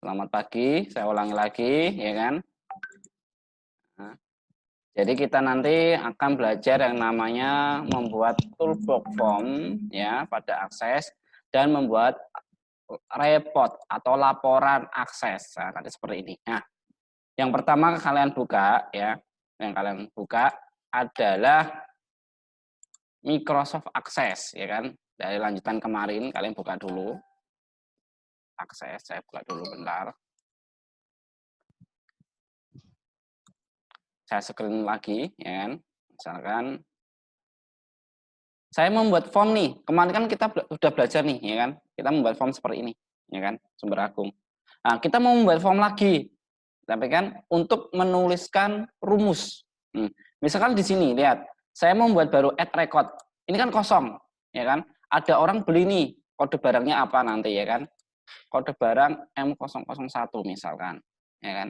Selamat pagi, saya ulangi lagi, ya kan? Nah, jadi kita nanti akan belajar yang namanya membuat toolbox form ya pada akses dan membuat report atau laporan akses. Nah, nanti seperti ini. Nah, yang pertama kalian buka ya, yang kalian buka adalah Microsoft Access ya kan. Dari lanjutan kemarin kalian buka dulu akses, saya buka dulu bentar. Saya screen lagi ya kan. Misalkan saya membuat form nih. Kemarin kan kita sudah belajar nih ya kan. Kita membuat form seperti ini ya kan, sumber agung. Nah, kita mau membuat form lagi. Tapi kan untuk menuliskan rumus. Misalkan di sini lihat, saya membuat baru add record. Ini kan kosong, ya kan? Ada orang beli nih, kode barangnya apa nanti ya kan? Kode barang M001 misalkan, ya kan?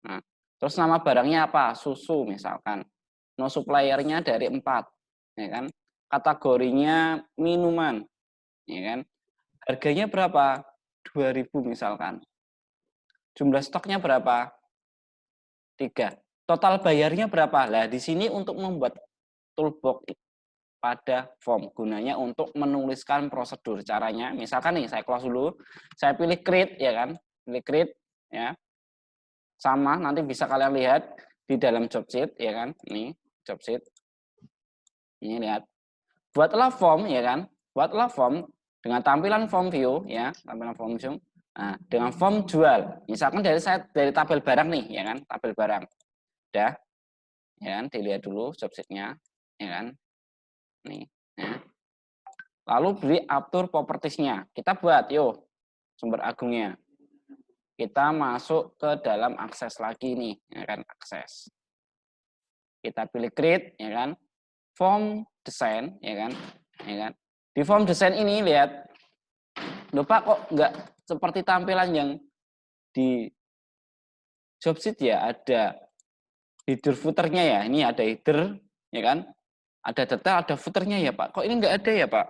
Nah, terus nama barangnya apa? Susu misalkan. No suppliernya dari 4, ya kan? Kategorinya minuman, ya kan? Harganya berapa? 2.000 misalkan. Jumlah stoknya berapa? 3. Total bayarnya berapa? Lah di sini untuk membuat toolbox pada form gunanya untuk menuliskan prosedur caranya. Misalkan nih saya close dulu, saya pilih create ya kan, pilih create ya. Sama nanti bisa kalian lihat di dalam job sheet ya kan. Ini job sheet. Ini lihat. Buatlah form ya kan. Buatlah form dengan tampilan form view ya, tampilan form view. Nah, dengan form jual. Misalkan dari tabel barang nih ya kan, tabel barang. Udah ya kan, dilihat dulu job sheet-nya ya kan. Nih, ya. Lalu beri atur propertiesnya. Kita buat yuk sumber agungnya. Kita masuk ke dalam akses lagi nih, ya kan, akses. Kita pilih create ya kan. Form design ya kan. Ya kan. Di form design ini lihat, lupa kok nggak seperti tampilan yang di job sheet ya, ada header footernya ya. Ini ada header ya kan. Ada detail, ada footernya ya Pak. Kok ini nggak ada ya Pak?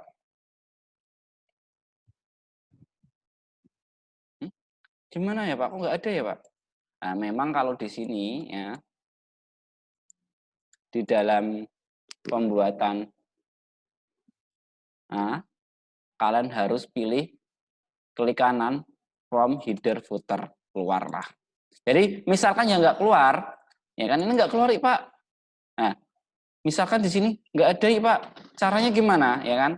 Gimana ya Pak? Kok nggak ada ya Pak? Nah, memang kalau di sini ya, di dalam pembuatan, nah, kalian harus pilih klik kanan from header footer, keluarlah. Jadi misalkan yang nggak keluar, ya kan ini nggak keluar Pak. Nah, misalkan di sini nggak ada Pak. Caranya gimana ya kan?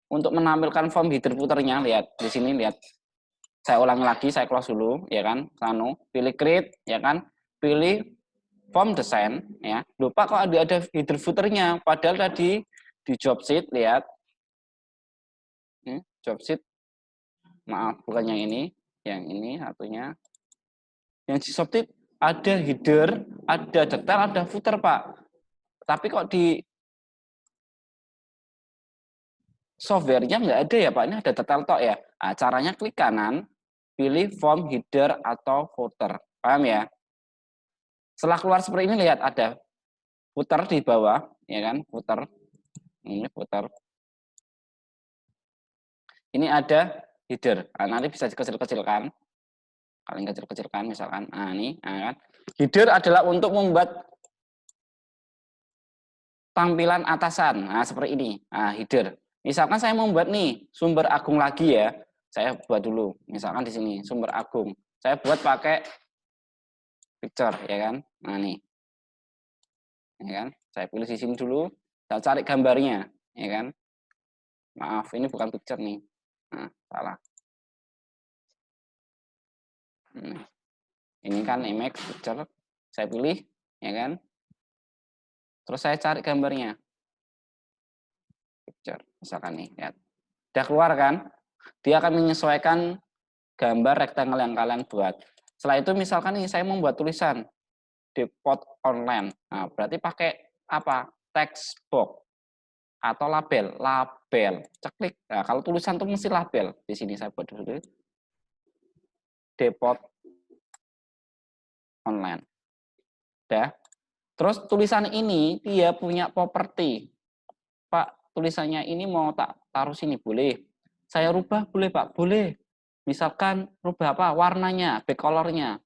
Untuk menampilkan form header footernya, lihat di sini lihat. Saya ulangi lagi, saya close dulu, ya kan? Pilih create, ya kan? Pilih form design, ya. Lupa kok ada header footernya, padahal tadi di job sheet lihat, job sheet, maaf bukan yang ini satunya. Yang di job sheet ada header, ada detail, ada footer Pak. Tapi kok di softwarenya nggak ada ya Pak, ini ada detail tok ya. Nah, caranya klik kanan, pilih form header atau footer, paham ya? Setelah keluar seperti ini lihat ada footer di bawah, ya kan? Footer. Ini footer. Ini ada header. Nah, nanti bisa dikecil-kecilkan. Kalian kecil-kecilkan misalkan. Nah, ini, nah, kan? Header adalah untuk membuat tampilan atasan. Nah, seperti ini. Nah, header. Misalkan saya membuat nih sumber agung lagi ya. Saya buat dulu. Misalkan di sini sumber agung. Saya buat pakai picture, ya kan? Nah, nih. Ya kan? Saya pilih di sini dulu. Saya cari gambarnya, ya kan? Maaf, ini bukan picture nih. Nah, salah. Ini kan image picture. Saya pilih, ya kan? Terus saya cari gambarnya. Picture, misalkan nih, lihat. Udah keluar kan? Dia akan menyesuaikan gambar rektangle yang kalian buat. Setelah itu misalkan nih saya membuat tulisan depot online. Nah, berarti pakai apa? Text box atau label, label. Ceklik. Nah, kalau tulisan tuh mesti label. Di sini saya buat dulu. Depot online. Udah. Terus tulisan ini dia punya properti. Pak, tulisannya ini mau tak taruh sini boleh. Saya rubah boleh Pak, boleh. misalkan rubah apa? Warnanya, back color-nya.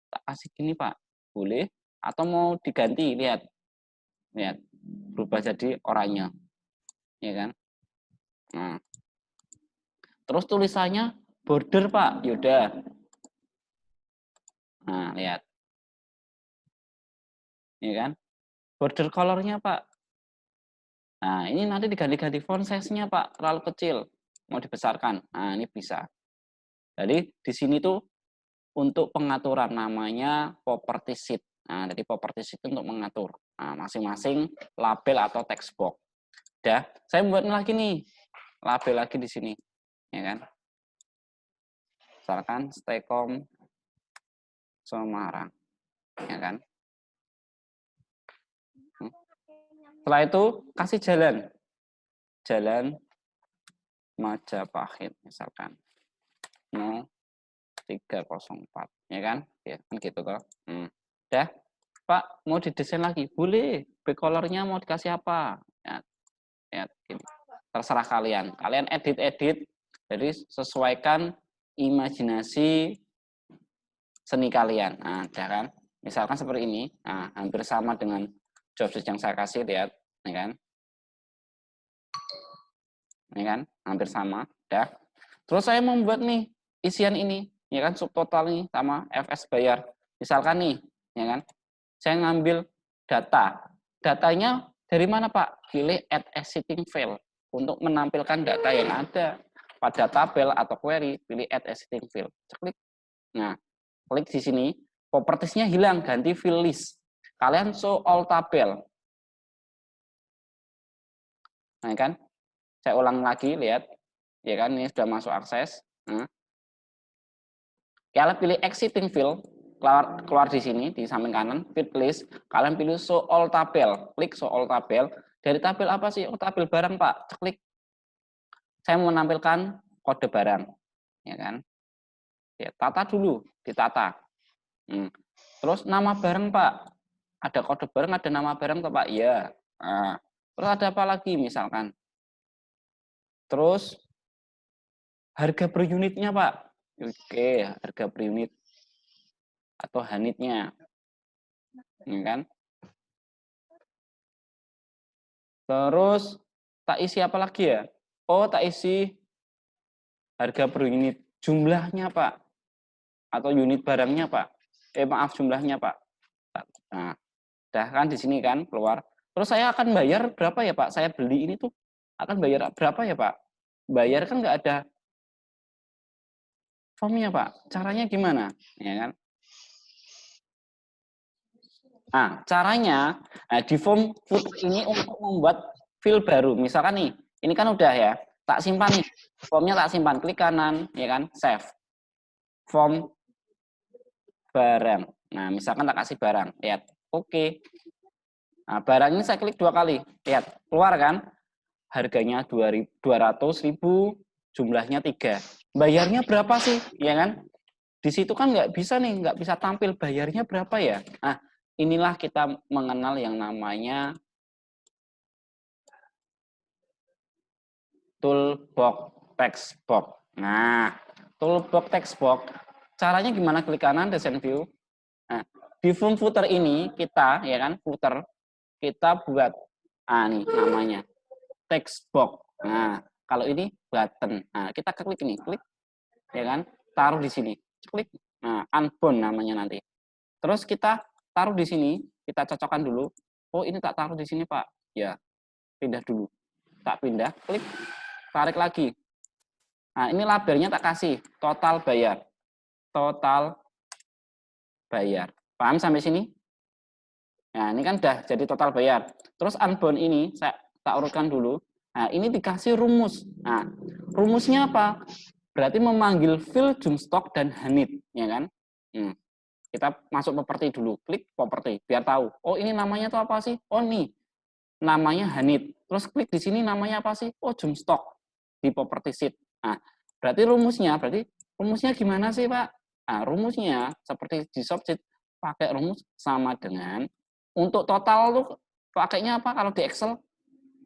Tak kasih gini, Pak. Boleh. Atau mau diganti, lihat. Lihat. Berubah jadi oranye. Ya kan? Nah. Terus tulisannya border, Pak. Yaudah. Nah, lihat. Ya kan? Border color-nya, Pak. Nah, ini nanti diganti-ganti font size-nya, Pak. Terlalu kecil. Mau dibesarkan. Nah, ini bisa. Jadi, di sini tuh untuk pengaturan namanya property sheet. Nah, jadi property sheet untuk mengatur masing-masing label atau text box. Udah, saya buat lagi nih label lagi di sini, ya kan? Misalkan Stekom Semarang, ya kan? Setelah itu kasih jalan Majapahit misalkan 0304, ya kan? Ya kan gitu toh. Udah, Pak, mau didesain lagi? Boleh. Back color-nya mau dikasih apa? Ya, gini. Terserah kalian. Kalian edit-edit, jadi sesuaikan imajinasi seni kalian. Nah, ya kan? Misalkan seperti ini, nah, hampir sama dengan job yang saya kasih, lihat, ya kan? Ya kan? Hampir sama, ya. Terus saya membuat nih isian ini, ya kan? Subtotal nih sama FS bayar. Misalkan nih, ya kan? Saya ngambil data. Datanya dari mana, Pak? Pilih add existing field untuk menampilkan data yang ada pada tabel atau query, pilih add existing field. Klik. Nah, klik di sini, propertiesnya hilang, ganti field list. Kalian show all tabel. Nah, kan? Saya ulang lagi, lihat. Ya kan, ini sudah masuk akses. Nah. Kalian pilih exiting field, keluar di sini, di samping kanan, field list. Kalian pilih show all tabel. Klik show all tabel. Dari tabel apa sih? Oh, tabel barang, Pak. Klik. Saya mau menampilkan kode barang. Ya kan? Ya, tata dulu, ditata. Terus nama barang, Pak. Ada kode barang, ada nama barang, Pak. Iya. Nah, terus ada apa lagi misalkan? Terus harga per unitnya, Pak. Oke, harga per unit atau hanitnya. Ya kan? Terus tak isi apa lagi ya? Oh, tak isi harga per unit. Jumlahnya, Pak. Atau unit barangnya, Pak. Maaf, jumlahnya, Pak. Nah, dah kan di sini kan keluar. Terus saya akan bayar berapa ya, Pak? Saya beli ini tuh akan bayar berapa ya, Pak? Bayar kan nggak ada formnya, Pak. Caranya gimana? Ya kan? Nah, caranya di form footer ini untuk membuat field baru. Misalkan nih, ini kan udah ya, tak simpan nih. Formnya tak simpan, klik kanan, ya kan, save. Form barang. Nah, misalkan tak kasih barang, lihat. Oke. Nah, barang ini saya klik 2 kali. Lihat, keluar kan? Harganya 200.000, jumlahnya 3. Bayarnya berapa sih? Ya kan? Di situ kan nggak bisa nih, nggak bisa tampil bayarnya berapa ya. Nah, inilah kita mengenal yang namanya toolbox text box. Nah, toolbox text box, caranya gimana? Klik kanan, design view. Nah, di form footer ini kita, ya kan, footer, kita buat, nih namanya, text box. Nah, kalau ini button. Nah, kita klik ini, klik, ya kan, taruh di sini, klik. Nah, unbound namanya nanti. Terus kita taruh di sini, kita cocokkan dulu. Oh, ini tak taruh di sini, Pak. Ya, pindah dulu. Tak pindah, klik, tarik lagi. Nah, ini labelnya tak kasih, total bayar. Total bayar. Paham sampai sini? Nah, ini kan udah jadi total bayar. Terus unbound ini saya tak urutkan dulu. Nah, ini dikasih rumus. Nah, rumusnya apa? Berarti memanggil field, jumstock, dan hanit, ya kan? Kita masuk properti dulu, klik properti biar tahu. Oh, ini namanya tuh apa sih? Oh, nih namanya hanit. Terus klik di sini namanya apa sih? Oh, jumstock di property sheet. Nah, berarti rumusnya gimana sih, Pak? Nah, rumusnya seperti di Shopsheet pakai rumus sama dengan untuk total tuh pakainya apa? Kalau di Excel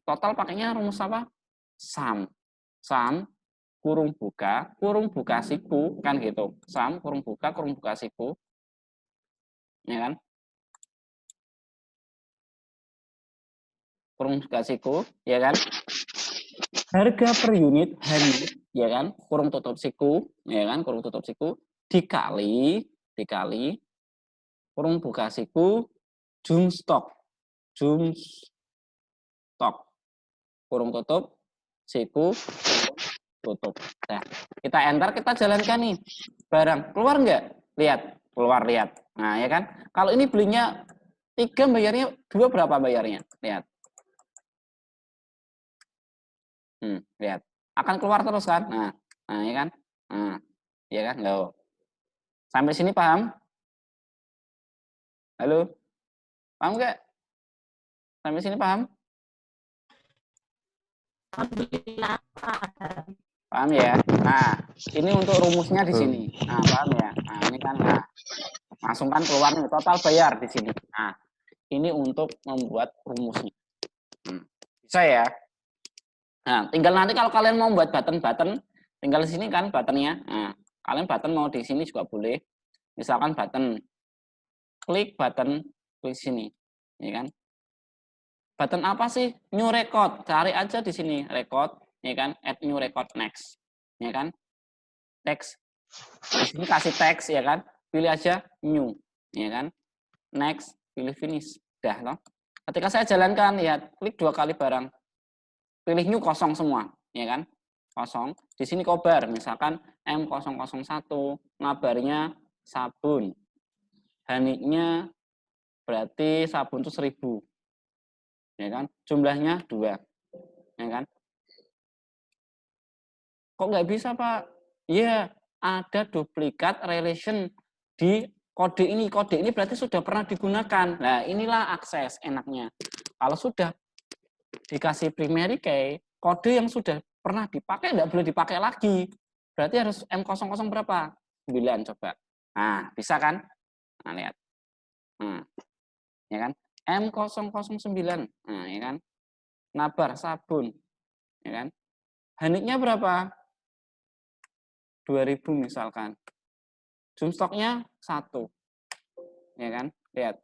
total pakainya rumus apa? Sum. Sum kurung buka siku, kan gitu. Sum, kurung buka siku, ya kan? Kurung buka siku, ya kan? Harga per unit Hanit, ya kan? Kurung tutup siku, ya kan? Kurung tutup siku dikali kurung buka siku jumstok kurung tutup siku tutup. Nah, kita enter, kita jalankan nih. Barang keluar nggak? Lihat, keluar, lihat. Nah, ya kan? Kalau ini belinya 3, bayarnya 2, berapa bayarnya? Lihat. Lihat. Akan keluar terus kan? Nah, ya kan? Nah, ya kan? Loh. Sampai sini paham? Halo? Paham nggak? Sampai sini paham? Alhamdulillah. Paham ya? Nah, ini untuk rumusnya di sini. Nah, paham ya? Nah, ini kan, nah, langsung kan keluar nih, total bayar di sini. Nah, ini untuk membuat rumusnya. Bisa ya? Nah, tinggal nanti kalau kalian mau buat button, tinggal di sini kan buttonnya. Nah, kalian button mau di sini juga boleh. Misalkan klik sini, ya kan? Button apa sih? New record, cari aja di sini record, ya kan? Add new record next, ya kan? Text, di sini kasih teks, ya kan? Pilih aja new, ya kan? Next, pilih finish, dah loh. Ketika saya jalankan, lihat, klik 2 kali barang, pilih new kosong semua, ya kan? Kosong. Di sini kobar, misalkan M001, ngabarnya sabun. Haniknya berarti sabun itu 1000, ya kan? Jumlahnya 2, ya kan? Kok nggak bisa, Pak? Iya, ada duplikat relation di kode ini. Kode ini berarti sudah pernah digunakan. Nah, inilah akses enaknya. Kalau sudah dikasih primary key, kode yang sudah pernah dipakai nggak boleh dipakai lagi. Berarti harus M00 berapa? 9 coba. Nah, bisa kan? Nah, lihat. Ya kan? M009. Nah, ya kan? Nabar sabun. Ya kan? Haniknya berapa? 2000 misalkan. Jumstoknya 1. Ya kan? Lihat.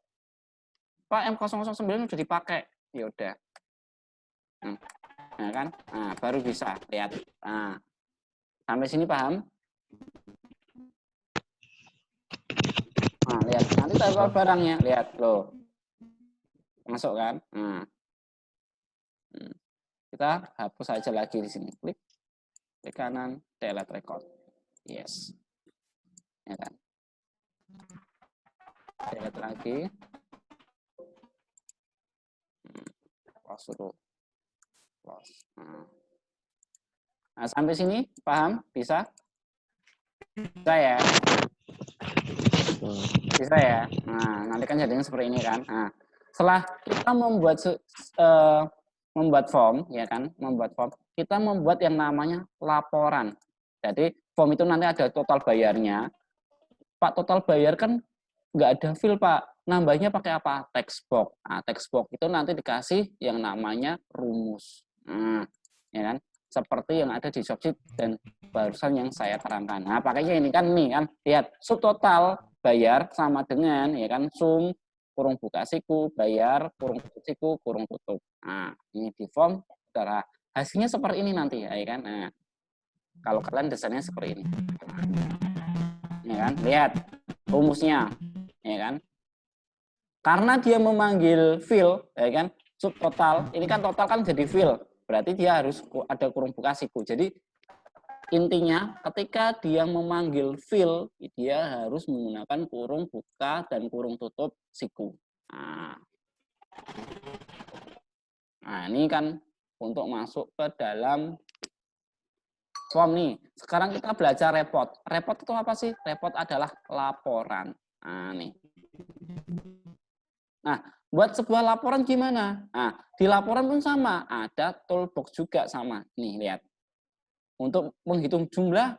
Pak, M009 udah dipakai. Ya udah. Nah, kan? Nah, baru bisa. Lihat. Nah, sampai sini paham? Nah, lihat. Nanti total barangnya. Lihat. Loh. Masuk kan? Nah. Kita hapus aja lagi di sini. Klik kanan, delete record. Yes. Ya kan? Delete lagi. Close dulu. Close. Nah, sampai sini paham? Bisa? Bisa ya? Bisa ya? Nah, nanti kan jadinya seperti ini kan. Nah, setelah kita membuat form, ya kan? Membuat form, kita membuat yang namanya laporan. Jadi form itu nanti ada total bayarnya. Pak, total bayar kan nggak ada fill, Pak. Nambahnya pakai apa? Text box. Nah, text box itu nanti dikasih yang namanya rumus. Nah, ya kan? Seperti yang ada di Shopsheet dan barusan yang saya terangkan. Nah, pakainya ini kan lihat subtotal bayar sama dengan ya kan sum kurung buka siku bayar kurung tutup siku kurung tutup. Nah, ini di form saudara. Hasilnya seperti ini nanti ya kan. Nah, kalau kalian desainnya seperti ini. Ya kan? Lihat rumusnya, ya kan? Karena dia memanggil fill, ya kan? Subtotal, ini kan total kan jadi fill. Berarti dia harus ada kurung buka siku. Jadi intinya ketika dia memanggil fill, dia harus menggunakan kurung buka dan kurung tutup siku. Nah, ini kan untuk masuk ke dalam form nih. Sekarang kita belajar report. Report itu apa sih? Report adalah laporan. Nah, nih. Nah, buat sebuah laporan gimana? Nah, di laporan pun sama, ada toolbox juga sama. Nih, lihat. Untuk menghitung jumlah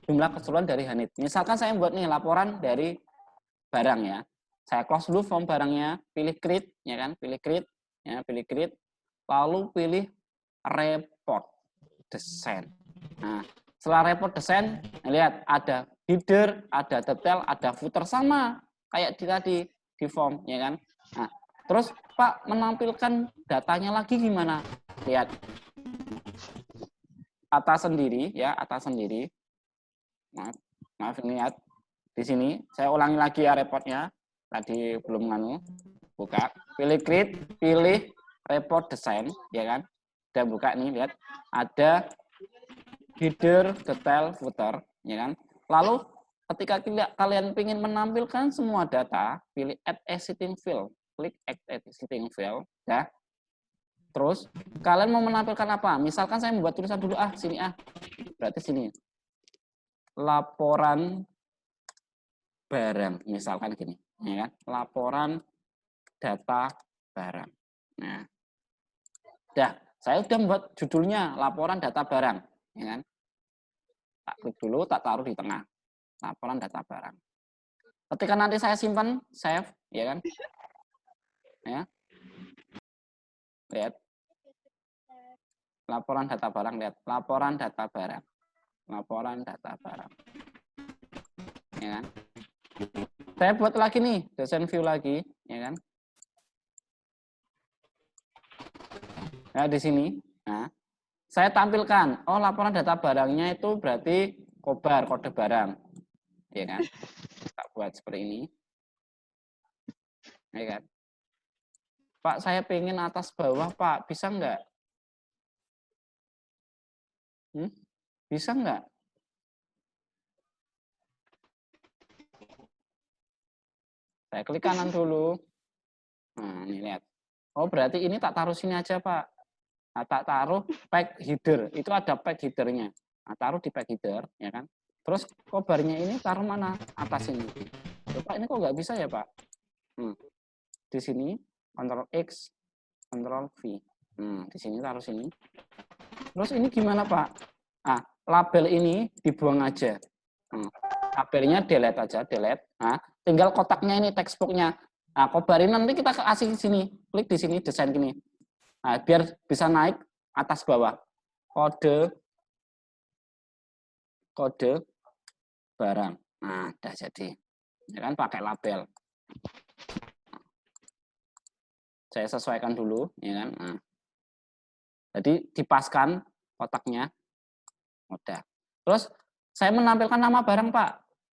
jumlah keseluruhan dari Hanit. Misalkan saya buat nih laporan dari barang ya. Saya close dulu form barangnya, pilih create, ya kan? Pilih create, ya, pilih create, lalu pilih report. desain. Nah, setelah report desain, lihat ada header, ada detail, ada footer, sama kayak tadi di form, ya kan? Nah, terus Pak menampilkan datanya lagi gimana? Lihat atas sendiri, ya, atas sendiri. Maaf lihat di sini. Saya ulangi lagi ya reportnya. Tadi belum buka. Pilih create, pilih report design, ya kan? Udah buka nih, lihat ada header, detail, footer, ya kan? Lalu ketika kalian ingin menampilkan semua data, pilih add existing field, klik add existing field, ya. Terus kalian mau menampilkan apa? Misalkan saya membuat tulisan dulu, sini berarti sini. Laporan barang, misalkan gini, ya kan? Laporan data barang. Nah, saya udah membuat judulnya laporan data barang, ya kan? Tak klik dulu, tak taruh di tengah. Laporan data barang. Ketika nanti saya simpan, save, ya kan? Ya. Lihat. Laporan data barang, lihat. Laporan data barang. Laporan data barang. Ya kan? Saya buat lagi nih, desain view lagi, ya kan? Nah, di sini. Nah, saya tampilkan, laporan data barangnya itu berarti kobar, kode barang. Ya kan? Tak buat seperti ini. Ya kan? Pak, saya pengen atas bawah, Pak. Bisa nggak? Bisa nggak? Saya klik kanan dulu. Nah, ini lihat. Berarti ini tak taruh sini aja, Pak. Nah, tak taruh pack header. Itu ada pack headernya. Nah, taruh di pack header, ya kan? Terus kobarnya ini taruh mana? Atas ini. Pak, ini kok nggak bisa ya, Pak? Di sini, Ctrl X, Ctrl V. Di sini taruh sini. Terus ini gimana, Pak? Nah, label ini dibuang aja. Labelnya delete aja, delete. Nah, tinggal kotaknya ini, textbooknya. Nah, kobar ini nanti kita kasih sini. Klik di sini, desain gini. Nah, biar bisa naik atas bawah. Kode barang. Nah, udah jadi. Ya kan, pakai label. Saya sesuaikan dulu, ya kan. Nah, jadi dipaskan kotaknya. Udah. Terus saya menampilkan nama barang, Pak.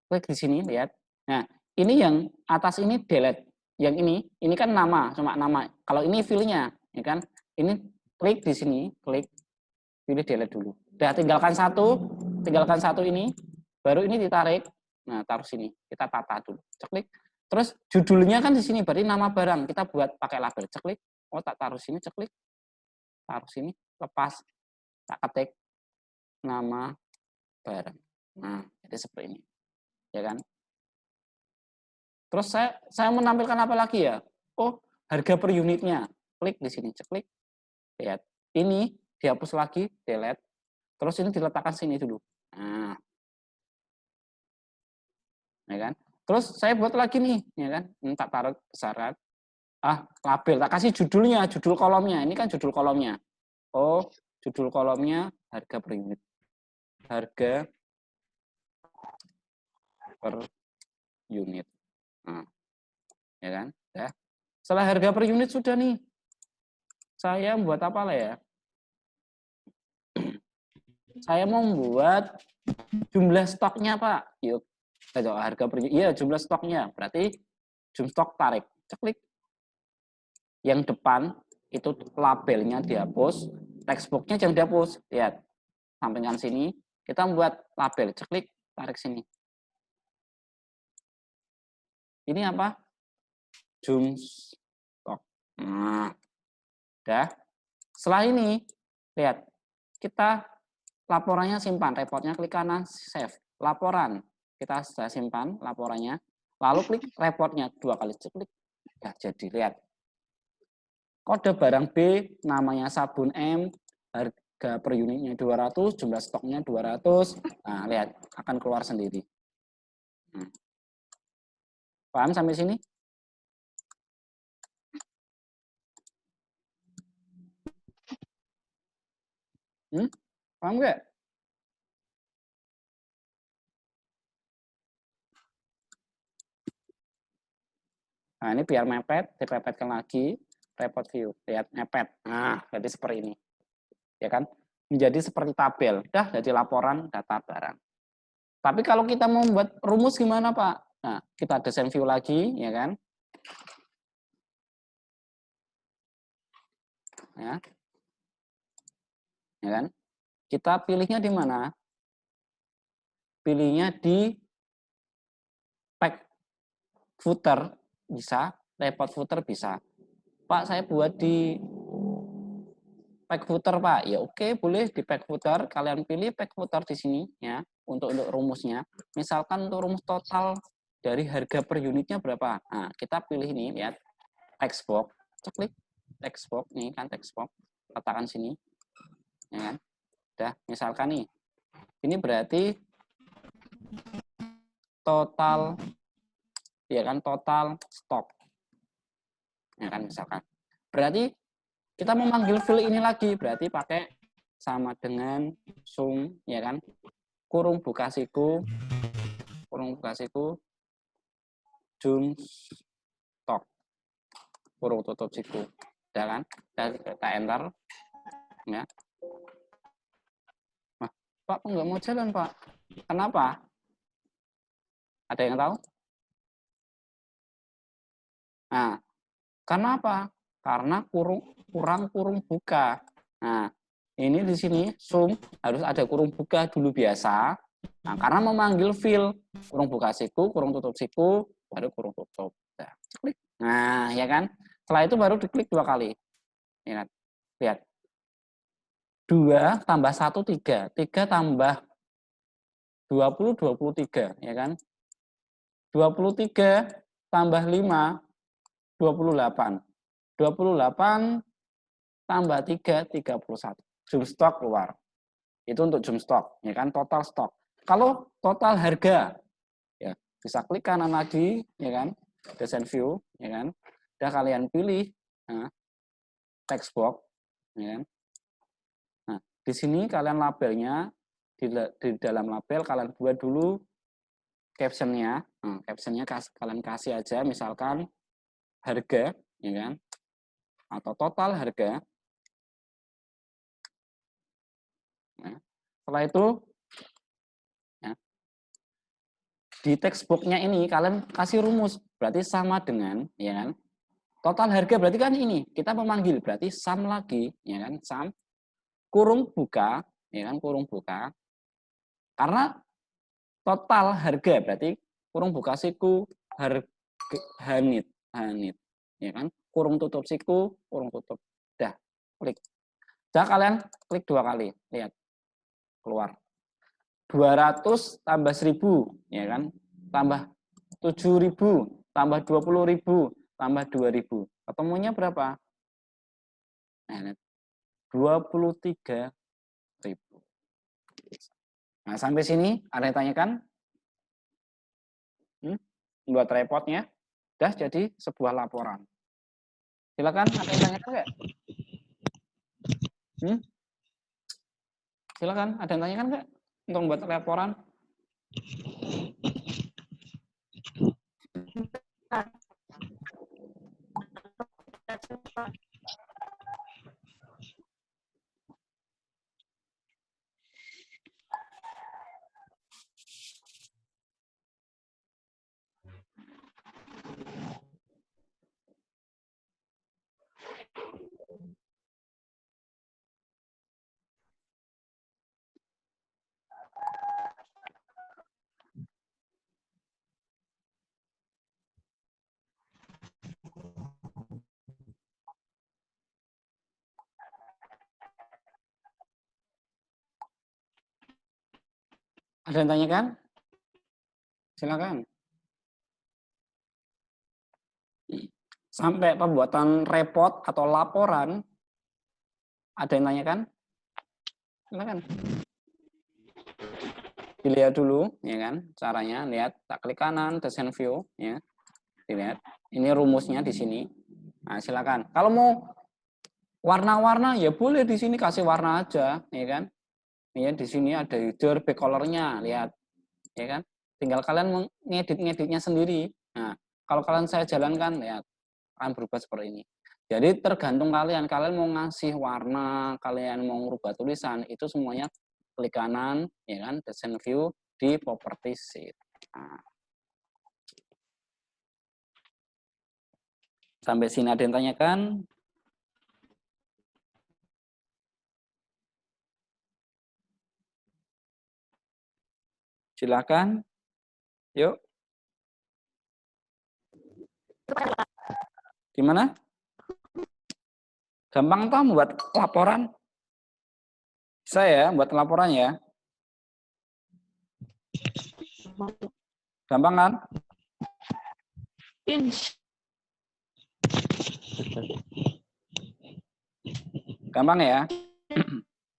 Klik di sini, lihat. Nah, ini yang atas ini delete. Yang ini kan nama, cuma nama. Kalau ini filenya, ya kan? Ini klik di sini, klik, pilih delete dulu. Udah, tinggalkan satu ini, baru ini ditarik. Nah, taruh sini, kita tata dulu. Ceklik. Terus judulnya kan di sini, berarti nama barang. Kita buat pakai label. Ceklik. Tak taruh sini, ceklik. Taruh sini, lepas. Tak ketik nama barang. Nah, jadi seperti ini. Ya kan? Terus saya menampilkan apa lagi ya? Harga per unitnya. Klik di sini, ceklik. Lihat. Ini dihapus lagi, delete. Terus ini diletakkan sini dulu. Nah. Ya kan? Terus saya buat lagi nih, ya kan? Ini tak taruh besaran. Label, tak kasih judulnya, judul kolomnya. Ini kan judul kolomnya. Judul kolomnya harga per unit. Harga per unit. Nah, ya kan? Ya. Setelah harga per unit sudah nih. Saya membuat apa lah ya? Saya mau membuat jumlah stoknya, Pak. Yuk. Harga per unit. Iya, jumlah stoknya. Berarti jumlah stok tarik. Ceklik. Yang depan itu labelnya dihapus, textbooknya jangan dihapus. Lihat. Sampingan sini, kita membuat label. Ceklik, tarik sini. Ini apa? Jumstok. Nah, udah. Setelah ini, lihat. Kita laporannya simpan, reportnya klik kanan, save. Laporan, kita sudah simpan laporannya. Lalu klik reportnya 2 kali, ceklik. Ya, jadi lihat. Kode barang B, namanya sabun M, harga per unitnya 200, jumlah stoknya 200. Nah, lihat, akan keluar sendiri. Paham sampai sini? Paham nggak? Nah, ini biar mepet, dipepetkan lagi, report view, lihat mepet. Nah, jadi seperti ini. Ya kan? Menjadi seperti tabel, dah jadi laporan data barang. Tapi kalau kita mau membuat rumus gimana, Pak? Nah, kita desain view lagi, ya kan? Ya, ya kan? Kita pilihnya di mana? Pilihnya di pack footer bisa, report footer bisa. Pak, saya buat di pack footer, Pak. Ya oke, boleh di pack footer. Kalian pilih pack footer di sini ya untuk rumusnya. Misalkan untuk rumus total dari harga per unitnya berapa? Nah, kita pilih ini, lihat text box. Klik text box nih kan text box. Letakkan sini. Ya kan? Udah, misalkan nih. Ini berarti total ya kan total stok. Ya kan misalkan. Berarti kita memanggil fill ini lagi, berarti pakai sama dengan sum ya kan kurung buka siku jum stok kurung tutup siku ya kan, kita enter ya. Nah, Pak kok nggak mau jalan, Pak? Kenapa? Ada yang tahu? Nah, karena apa? Karena kurang kurung buka. Nah, ini di sini sum harus ada kurung buka dulu biasa. Nah, karena memanggil fill kurung buka siku, kurung tutup siku, baru kurung tutup. Nah, klik. Nah, ya kan? Setelah itu baru diklik 2 kali. Ya kan? Lihat. 2 tambah 1 3. 3 tambah 23, ya kan? 23 tambah 5 28. 28 tambah 3 31. Jum stok keluar. Itu untuk jum stok, ya kan? Total stok. Kalau total harga, ya bisa klik kanan lagi, ya kan? Design view, ya kan? Udah kalian pilih nah, text box, ya kan? Nah, di sini kalian labelnya di dalam label kalian buat dulu captionnya. Nah, captionnya kalian kasih aja misalkan harga, ya kan? Atau total harga. Nah, setelah itu ya, di textbooknya ini kalian kasih rumus berarti sama dengan ya kan total harga berarti kan ini kita memanggil berarti sum lagi ya kan sum kurung buka ya kan kurung buka karena total harga berarti kurung buka siku harga hanit hanit ya kan kurung tutup siku kurung tutup dah klik dah kalian klik 2 kali lihat keluar 200 tambah 1000 ya kan tambah 7.000 tambah 20.000 tambah 2.000 ketemunya berapa? Nah, 23.000. Nah, sampai sini ada yang tanyakan? Buat reportnya sudah jadi sebuah laporan. Silakan, ada yang tanyakan nggak? Silakan, ada yang tanyakan nggak untuk membuat laporan? Ada yang tanyakan? Silakan. Sampai pembuatan report atau laporan, ada yang tanyakan? Silakan. Dilihat dulu, ya kan? Caranya lihat, tak klik kanan, design view, ya. Dilihat. Ini rumusnya di sini. Nah, silakan. Kalau mau warna-warna ya boleh di sini kasih warna aja, ya kan? Ya, di sini ada header, back color-nya, lihat, ya kan? Tinggal kalian ngedit-ngeditnya sendiri. Nah, kalau kalian saya jalankan, lihat, akan berubah seperti ini. Jadi tergantung kalian mau ngasih warna, kalian mau merubah tulisan, itu semuanya klik kanan, ya kan, design view di property sheet. Nah. Sampai sini ada yang tanyakan? Silakan. Yuk. Gimana? Gampang toh membuat laporan? Bisa ya buat laporan ya? Gampang kan? Gampang ya?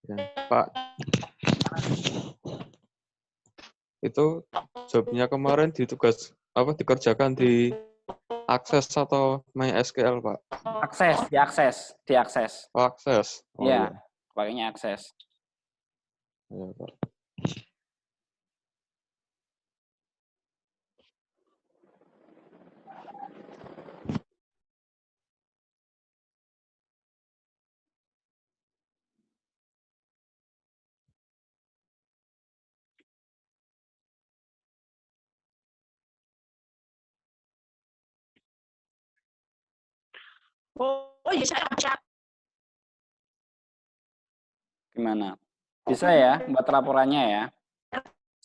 Ya, Pak. Itu jobnya kemarin dikerjakan di Akses atau MySQL, Pak? Diakses. Oh, Akses. Oh, Ya, iya. pakainya akses. Ya, Pak. Oh iya, saya bisa. Gimana? Bisa ya buat laporannya ya?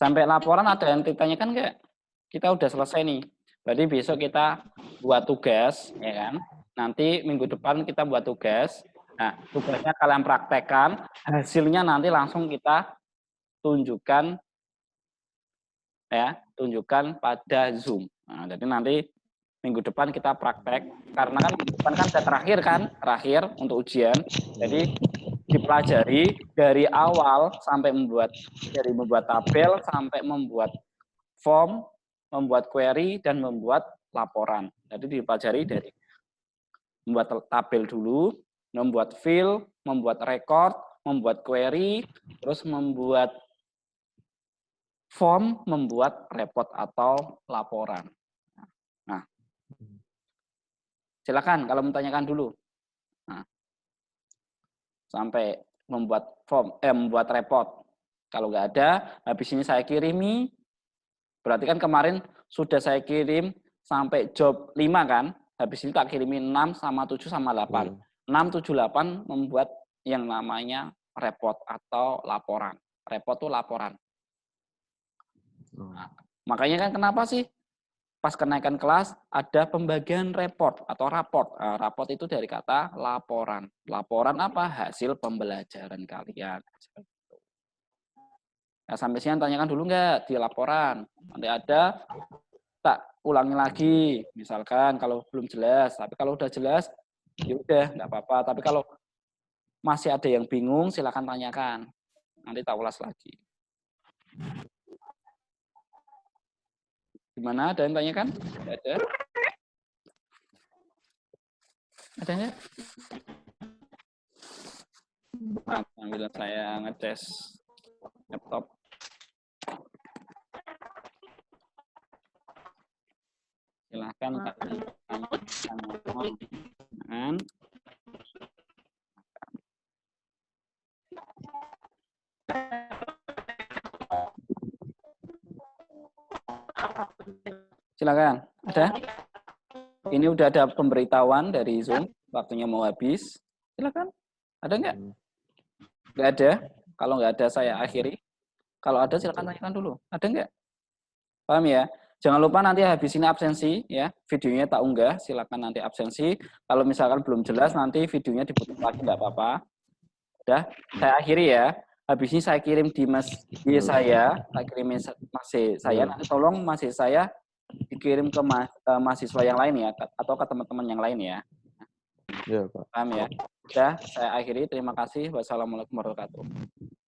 Sampai laporan ada yang ditanyakan nggak? Kita udah selesai nih. Berarti besok kita buat tugas, ya kan? Nanti minggu depan kita buat tugas. Nah, tugasnya kalian praktekkan, hasilnya nanti langsung kita tunjukkan, ya, tunjukkan pada Zoom. Nah, jadi nanti minggu depan kita praktek, karena kan minggu depan kan sudah terakhir untuk ujian. Jadi dipelajari dari awal sampai membuat tabel sampai membuat form, membuat query dan membuat laporan. Jadi dipelajari dari membuat tabel dulu, membuat field, membuat record, membuat query, terus membuat form, membuat report atau laporan. Nah, silakan kalau menanyakan dulu. Nah, sampai membuat form, membuat report. Kalau nggak ada, habis ini saya kirimi. Berarti kan kemarin sudah saya kirim sampai job 5 kan. Habis ini tak kirimi 6 sama 7 sama 8. 6, 7, 8 membuat yang namanya report atau laporan. Report itu laporan. Nah, makanya kan kenapa sih pas kenaikan kelas ada pembagian report atau raport. Nah, raport itu dari kata laporan. Laporan apa? Hasil pembelajaran kalian. Nah, sampai sini tanyakan dulu nggak di laporan. Nanti ada, tak ulangi lagi. Misalkan kalau belum jelas. Tapi kalau udah jelas, ya udah nggak apa-apa. Tapi kalau masih ada yang bingung, silakan tanyakan. Nanti tak ulas lagi. Gimana? Ada yang tanyakan? Ada? Ada nggak? Nah, sambil saya ngetes laptop. Silahkan tanyakan. Silakan. Ada? Ini udah ada pemberitahuan dari Zoom, waktunya mau habis. Silakan. Ada nggak? Nggak ada. Kalau nggak ada saya akhiri. Kalau ada silakan tanyakan dulu. Ada nggak? Paham ya? Jangan lupa nanti habis ini absensi ya. Videonya tak unggah, silakan nanti absensi. Kalau misalkan belum jelas nanti videonya diputar lagi nggak apa-apa. Udah, saya akhiri ya. Habis ini saya kirim di saya kirimin masih saya. Nanti tolong masih saya dikirim ke mahasiswa yang lain ya, atau ke teman-teman yang lain ya. Ya, Pak. Paham ya? Udah, saya akhiri. Terima kasih. Wassalamualaikum warahmatullahi wabarakatuh.